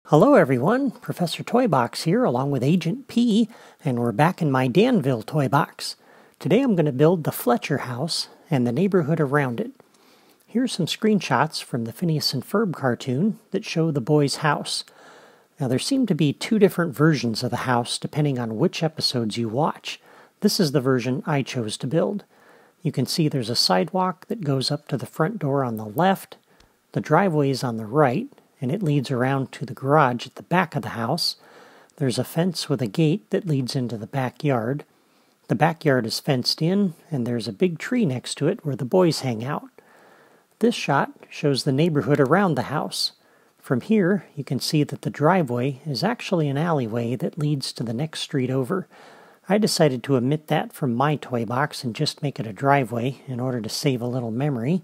Hello everyone, Professor Toybox here along with Agent P, and we're back in my Danville toy box. Today I'm going to build the Fletcher house and the neighborhood around it. Here's some screenshots from the Phineas and Ferb cartoon that show the boys' house. Now there seem to be two different versions of the house depending on which episodes you watch. This is the version I chose to build. You can see there's a sidewalk that goes up to the front door on the left, the driveway is on the right, and it leads around to the garage at the back of the house. There's a fence with a gate that leads into the backyard. The backyard is fenced in, and there's a big tree next to it where the boys hang out. This shot shows the neighborhood around the house. From here, you can see that the driveway is actually an alleyway that leads to the next street over. I decided to omit that from my toy box and just make it a driveway in order to save a little memory.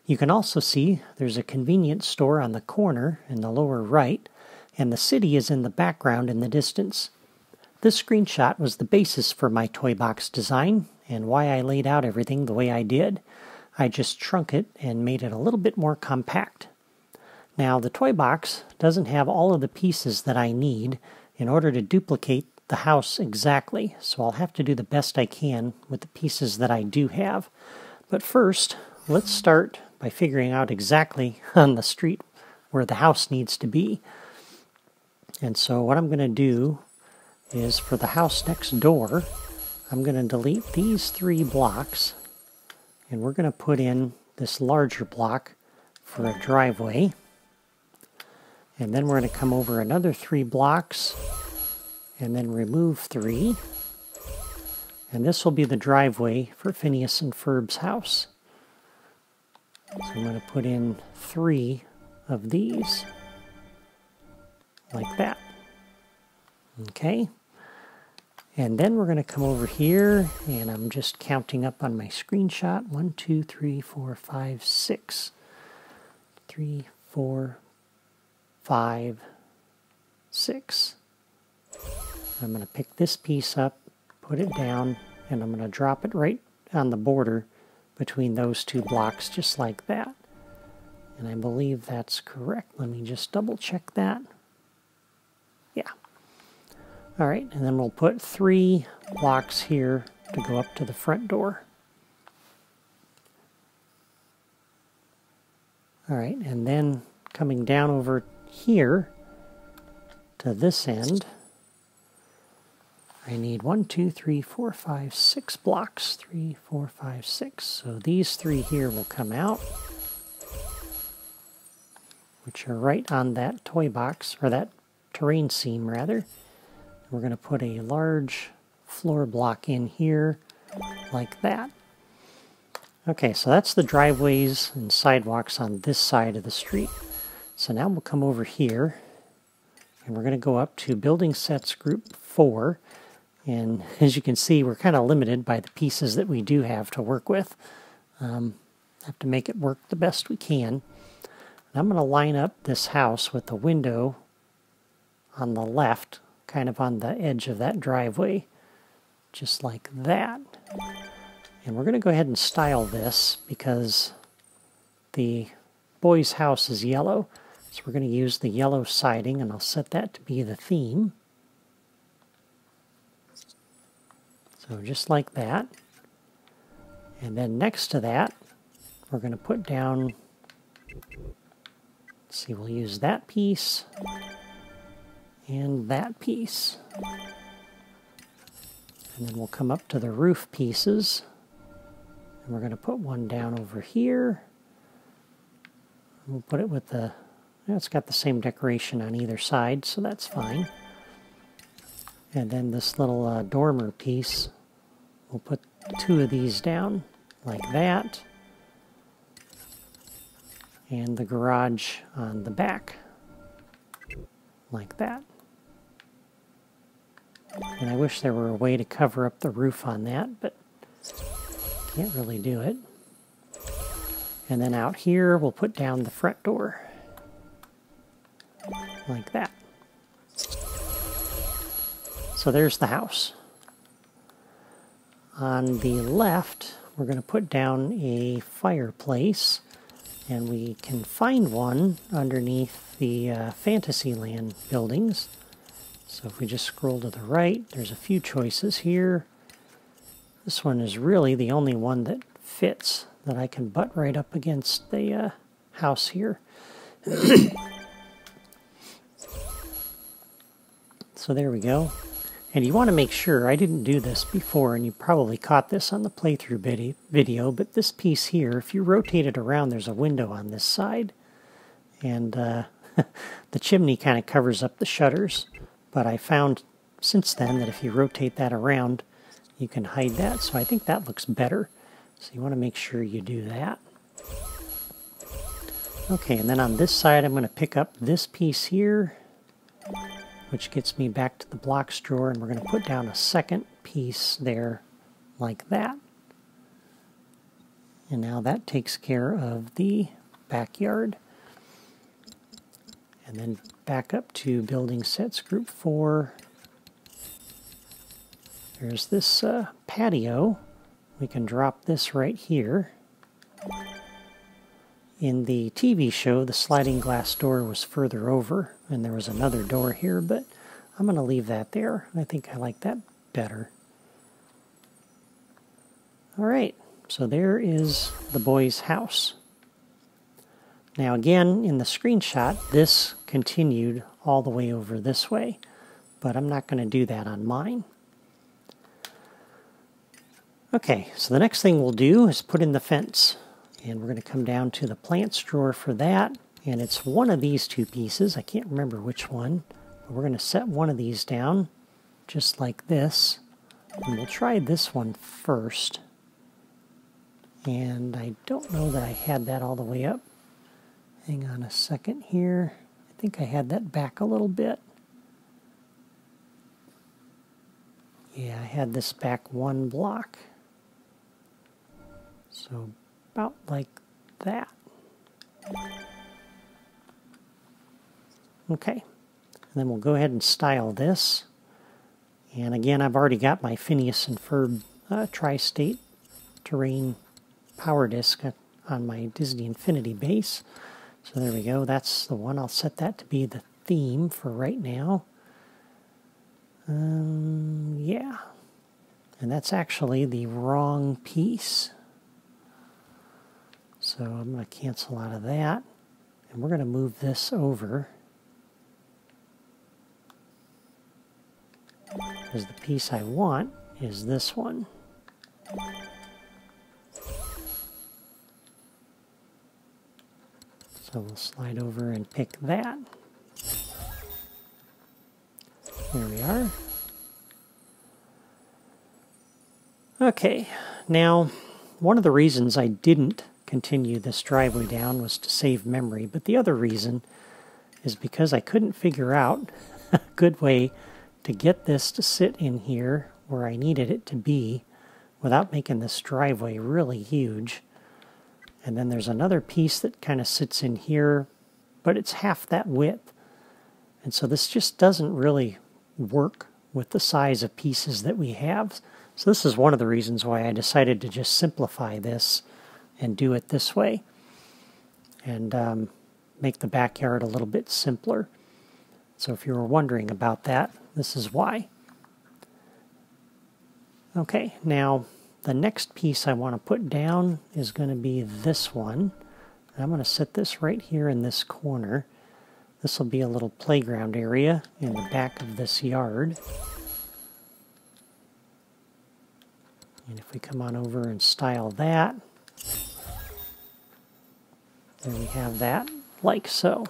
You can also see there's a convenience store on the corner in the lower right, and the city is in the background in the distance. This screenshot was the basis for my toy box design and why I laid out everything the way I did. I just shrunk it and made it a little bit more compact. Now the toy box doesn't have all of the pieces that I need in order to duplicate the house exactly, so I'll have to do the best I can with the pieces that I do have. But first, let's start by figuring out exactly on the street where the house needs to be. And so what I'm going to do is for the house next door, I'm going to delete these 3 blocks, and we're going to put in this larger block for a driveway. And then we're going to come over another 3 blocks and then remove 3. And this will be the driveway for Phineas and Ferb's house. So I'm going to put in 3 of these, like that. Okay. And then we're going to come over here, and I'm just counting up on my screenshot. 1, 2, 3, 4, 5, 6. 3, 4, 5, 6. I'm going to pick this piece up, put it down, and I'm going to drop it right on the border between those 2 blocks, just like that. And I believe that's correct. Let me just double check that. Yeah. All right, and then we'll put 3 blocks here to go up to the front door. All right, and then coming down over here to this end, I need 1, 2, 3, 4, 5, 6 blocks. 3, 4, 5, 6. So these 3 here will come out, which are right on that toy box, or that terrain seam rather. We're going to put a large floor block in here, like that. Okay, so that's the driveways and sidewalks on this side of the street. So now we'll come over here, and we're going to go up to Building Sets Group 4. And as you can see, we're kind of limited by the pieces that we do have to work with. Have to make it work the best we can. And I'm going to line up this house with the window on the left, kind of on the edge of that driveway, just like that. And we're going to go ahead and style this because the boys' house is yellow. So we're going to use the yellow siding, and I'll set that to be the theme. So just like that. And then next to that, we're going to put down, let's see, we'll use that piece and that piece. And then we'll come up to the roof pieces, and we're going to put one down over here. We'll put it with the, it's got the same decoration on either side, so that's fine. And then this little dormer piece, we'll put 2 of these down, like that. And the garage on the back, like that. And I wish there were a way to cover up the roof on that, but can't really do it. And then out here, we'll put down the front door, like that. So there's the house. On the left, we're going to put down a fireplace And we can find one underneath the Fantasyland buildings. So if we just scroll to the right, there's a few choices here. This one is really the only one that fits, that I can butt right up against the house here. So there we go. And you want to make sure, I didn't do this before, and you probably caught this on the playthrough video, but this piece here, if you rotate it around, there's a window on this side. And the chimney kind of covers up the shutters. But I found since then that if you rotate that around, you can hide that. So I think that looks better. So you want to make sure you do that. Okay, and then on this side, I'm going to pick up this piece here, which gets me back to the blocks drawer, and we're going to put down a second piece there like that. And now that takes care of the backyard. And then back up to building sets group 4. There's this patio. We can drop this right here. In the TV show, the sliding glass door was further over, and there was another door here, but I'm going to leave that there. I think I like that better. All right, so there is the boys' house. Now again, in the screenshot, this continued all the way over this way, but I'm not going to do that on mine. Okay, so the next thing we'll do is put in the fence. And we're going to come down to the plants drawer for that. And it's one of these two pieces. I can't remember which one. But we're going to set one of these down, just like this. And we'll try this one first. And I don't know that I had that all the way up. Hang on a second here. I think I had that back a little bit. Yeah, I had this back one block. So about like that. Okay, and then we'll go ahead and style this. And again, I've already got my Phineas and Ferb tri-state terrain power disc on my Disney Infinity base. So there we go, that's the one. I'll set that to be the theme for right now. Yeah, and that's actually the wrong piece. So I'm going to cancel out of that, and we're going to move this over, because the piece I want is this one. So we'll slide over and pick that. There we are. Okay, now one of the reasons I didn't continue this driveway down was to save memory, but the other reason is because I couldn't figure out a good way to get this to sit in here where I needed it to be without making this driveway really huge. And then there's another piece that kind of sits in here, but it's half that width. And so this just doesn't really work with the size of pieces that we have. So this is one of the reasons why I decided to just simplify this and do it this way, and make the backyard a little bit simpler. So if you were wondering about that, this is why. Okay, now the next piece I want to put down is going to be this one. And I'm going to set this right here in this corner. This will be a little playground area in the back of this yard. And if we come on over and style that, there we have that, like so.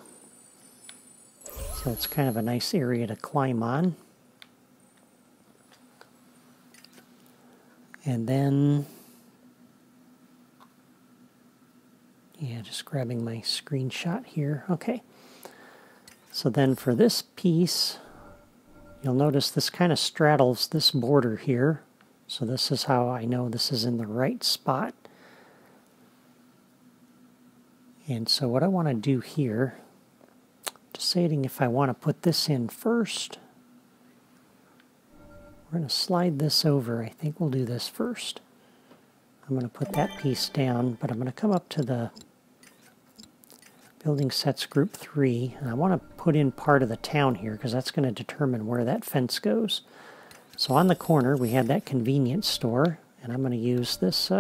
So it's kind of a nice area to climb on. And then, yeah, just grabbing my screenshot here. Okay. So then for this piece, you'll notice this kind of straddles this border here. So this is how I know this is in the right spot. And so what I want to do here, deciding if I want to put this in first, we're going to slide this over. I think we'll do this first. I'm going to put that piece down, but I'm going to come up to the Building sets group 3. And I want to put in part of the town here because that's going to determine where that fence goes. So on the corner we had that convenience store, and I'm going to use this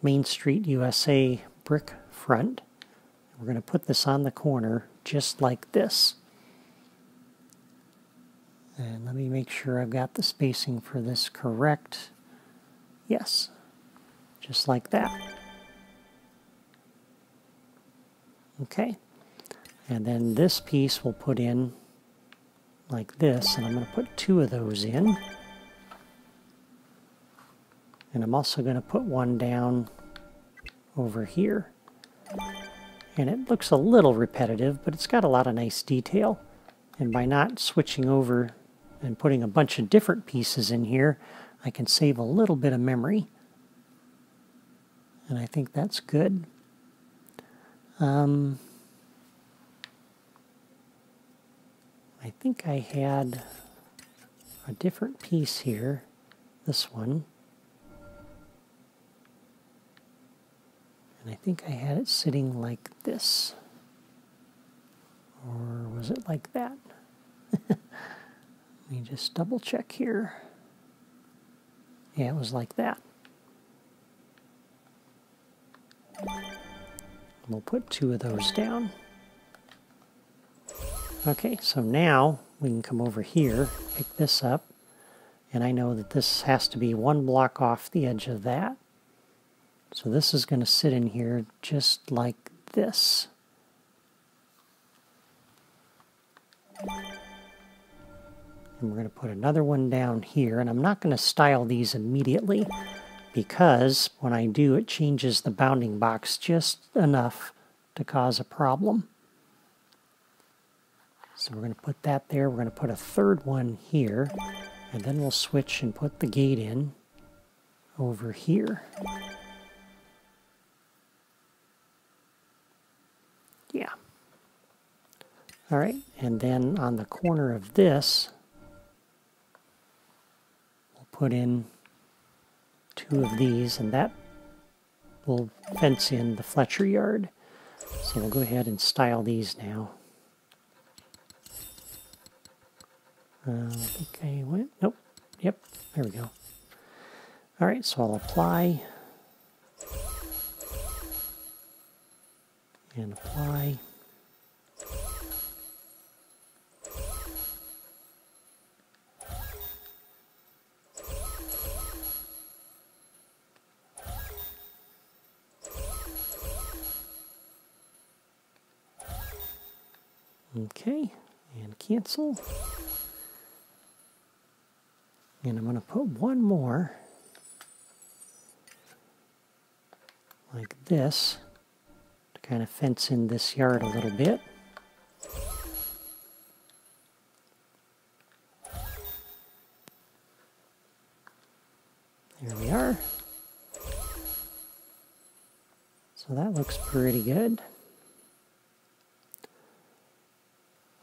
Main Street USA brick front. We're going to put this on the corner just like this. And let me make sure I've got the spacing for this correct. Yes, just like that. Okay, and then this piece we'll put in like this, and I'm going to put 2 of those in. And I'm also going to put one down over here. And it looks a little repetitive, but it's got a lot of nice detail. And by not switching over and putting a bunch of different pieces in here, I can save a little bit of memory. And I think that's good. I think I had a different piece here, this one. And I think I had it sitting like this. Or was it like that? Let me just double check here. Yeah, it was like that. We'll put 2 of those down. Okay, so now we can come over here, pick this up, and I know that this has to be 1 block off the edge of that. So this is going to sit in here just like this. And we're going to put another one down here, and I'm not going to style these immediately because when I do, it changes the bounding box just enough to cause a problem. So we're going to put that there. We're going to put a 3rd one here, and then we'll switch and put the gate in over here. Yeah. All right, and then on the corner of this, we'll put in 2 of these, and that will fence in the Fletcher yard. So we'll go ahead and style these now. I think I went, nope, yep, there we go. All right, so I'll apply and apply. Okay, and cancel. And I'm going to put 1 more like this to kind of fence in this yard a little bit. There we are. So that looks pretty good.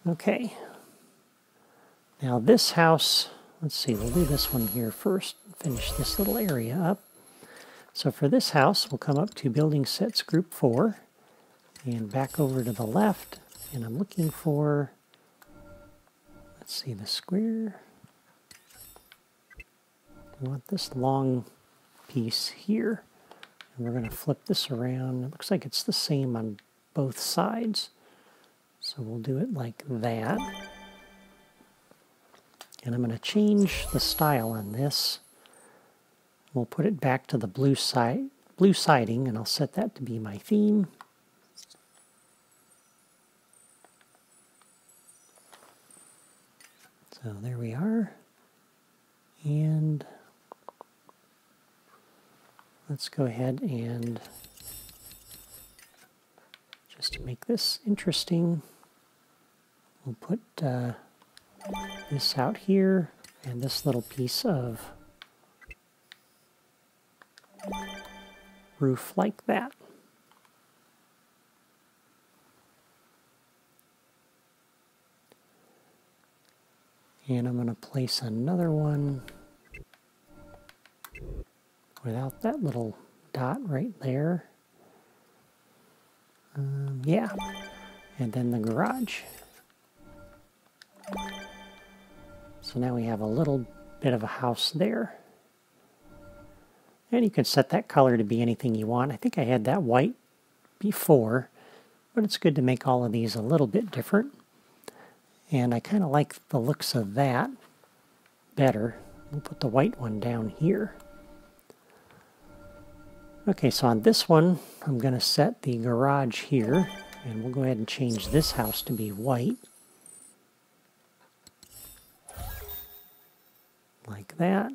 Okay. Now this house, let's see, we'll do this one here first, finish this little area up. So for this house, we'll come up to Building Sets Group 4, and back over to the left, and I'm looking for, let's see, the square. We want this long piece here, and we're going to flip this around. It looks like it's the same on both sides, so we'll do it like that. And I'm going to change the style on this. We'll put it back to the blue siding, and I'll set that to be my theme. So there we are. And let's go ahead and just to make this interesting, we'll put this out here and this little piece of roof like that. And I'm going to place another one without that little dot right there. Yeah, and then the garage. So now we have a little bit of a house there. And you can set that color to be anything you want. I think I had that white before, but it's good to make all of these a little bit different. And I kind of like the looks of that better. We'll put the white one down here. Okay, so on this one, I'm going to set the garage here, and we'll go ahead and change this house to be white. Like that.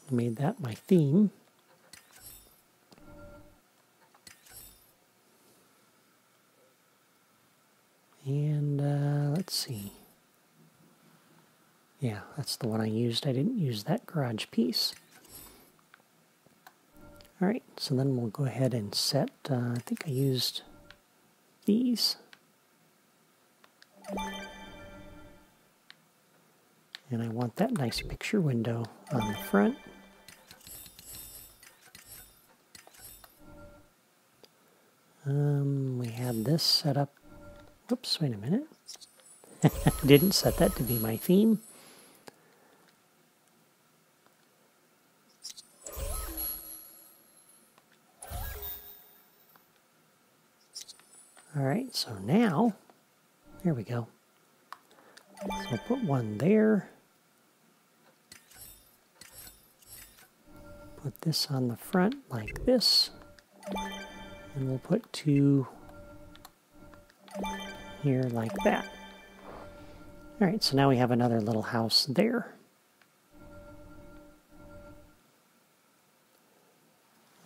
Made that my theme. And let's see. Yeah, that's the one I used. I didn't use that garage piece. All right, so then we'll go ahead and set, I think I used these. And I want that nice picture window on the front. We had this set up. Whoops, wait a minute. Didn't set that to be my theme. All right, so now, there we go. So we'll put one there. Put this on the front like this. And we'll put two here like that. All right, so now we have another little house there.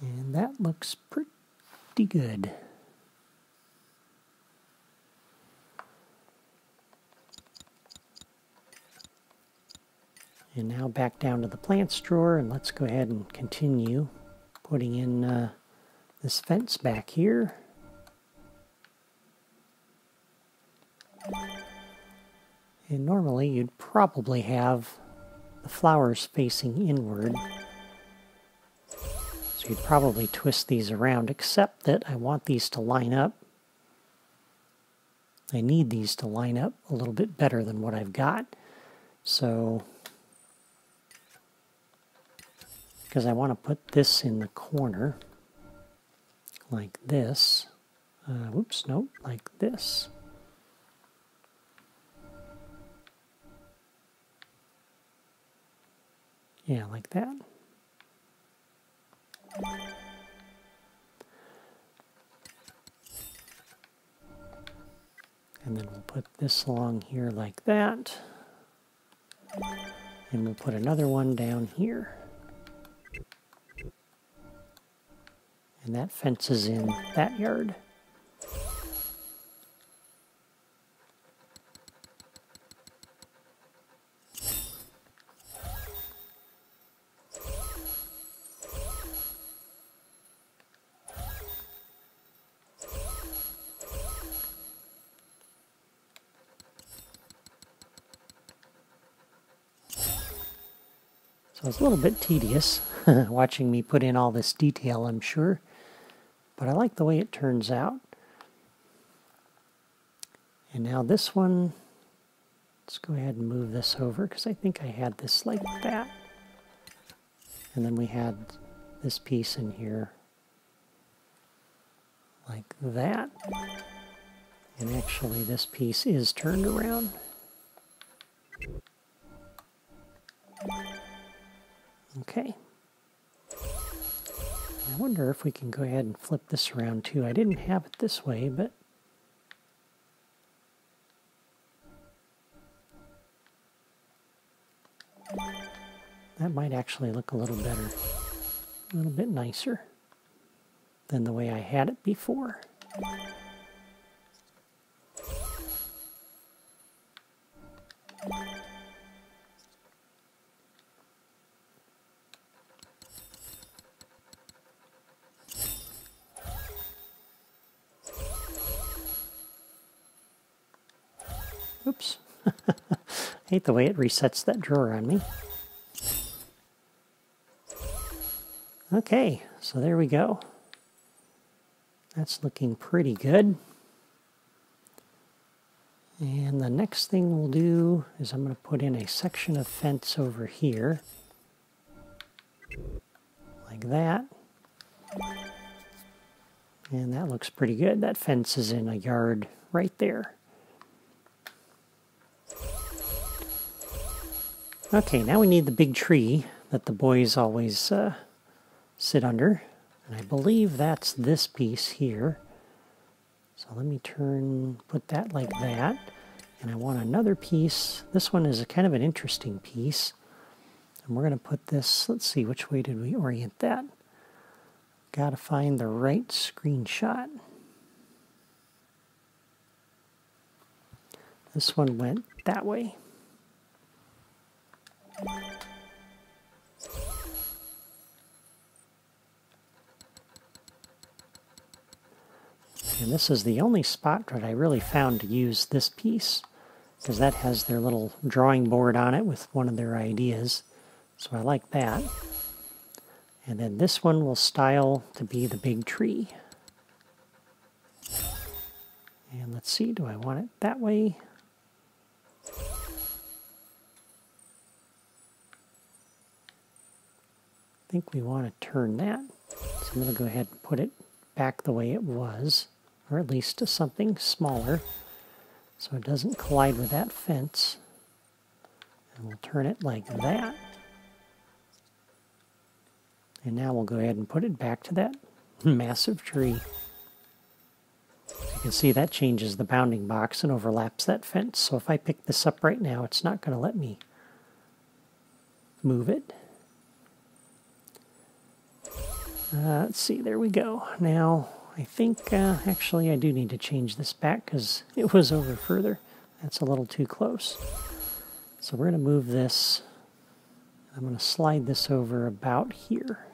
And that looks pretty good. And now back down to the plants drawer, and let's go ahead and continue putting in this fence back here. And normally you'd probably have the flowers facing inward. So you'd probably twist these around, except that I want these to line up. I need these to line up a little bit better than what I've got. So, because I want to put this in the corner, like this. Whoops, nope, like this. Yeah, like that. And then we'll put this along here like that. And we'll put another one down here. And that fences in that yard. So it's a little bit tedious watching me put in all this detail, I'm sure. But I like the way it turns out. And now this one, let's go ahead and move this over because I think I had this like that. And then we had this piece in here like that. And actually this piece is turned around. Okay. I wonder if we can go ahead and flip this around too. I didn't have it this way, but that might actually look a little better, a little bit nicer than the way I had it before. Oops. I hate the way it resets that drawer on me. Okay, so there we go. That's looking pretty good. And the next thing we'll do is I'm going to put in a section of fence over here. Like that. And that looks pretty good. That fence is in a yard right there. Okay, now we need the big tree that the boys always sit under. And I believe that's this piece here. So let me put that like that. And I want another piece. This one is a kind of an interesting piece. And we're going to put this, let's see, which way did we orient that? Got to find the right screenshot. This one went that way. And this is the only spot that I really found to use this piece, because that has their little drawing board on it with one of their ideas. So I like that. And then this one will style to be the big tree. And let's see, do I want it that way? I think we want to turn that. So I'm going to go ahead and put it back the way it was, or at least to something smaller, so it doesn't collide with that fence. And we'll turn it like that. And now we'll go ahead and put it back to that massive tree. You can see that changes the bounding box and overlaps that fence. So if I pick this up right now, it's not going to let me move it. Let's see, there we go. Now, I think, actually I do need to change this back because it was over further. That's a little too close. So we're going to move this. I'm going to slide this over about here.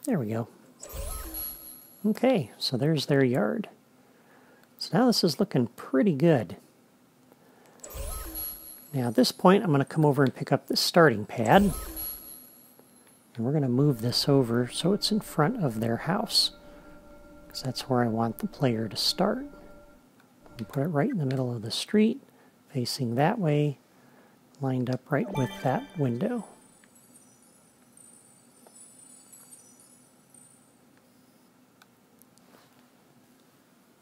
There we go. Okay, so there's their yard. So now this is looking pretty good. Now at this point, I'm going to come over and pick up the starting pad. And we're going to move this over so it's in front of their house, because that's where I want the player to start. And put it right in the middle of the street, facing that way, lined up right with that window.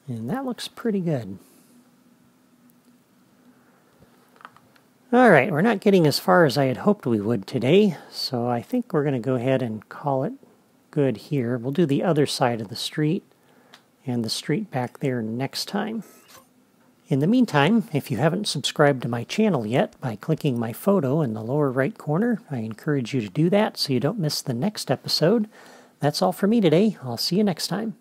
And that looks pretty good. Alright, we're not getting as far as I had hoped we would today, so I think we're going to go ahead and call it good here. We'll do the other side of the street and the street back there next time. In the meantime, if you haven't subscribed to my channel yet by clicking my photo in the lower right corner, I encourage you to do that so you don't miss the next episode. That's all for me today. I'll see you next time.